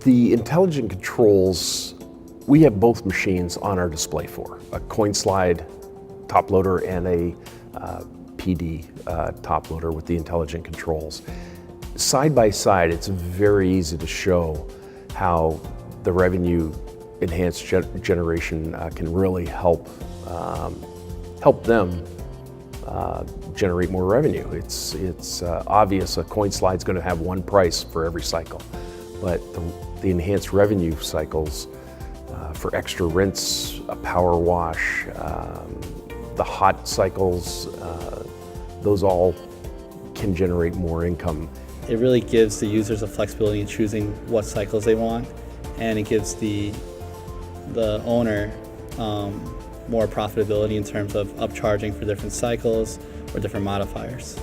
The intelligent controls, we have both machines on our display for a coin slide top loader and a PD top loader with the intelligent controls. Side by side, it's very easy to show how the revenue enhanced generation can really help them generate more revenue. It's obvious a coin slide's going to have one price for every cycle, but the enhanced revenue cycles for extra rinse, a power wash, the hot cycles, those all can generate more income. It really gives the users a flexibility in choosing what cycles they want, and it gives the owner more profitability in terms of upcharging for different cycles or different modifiers.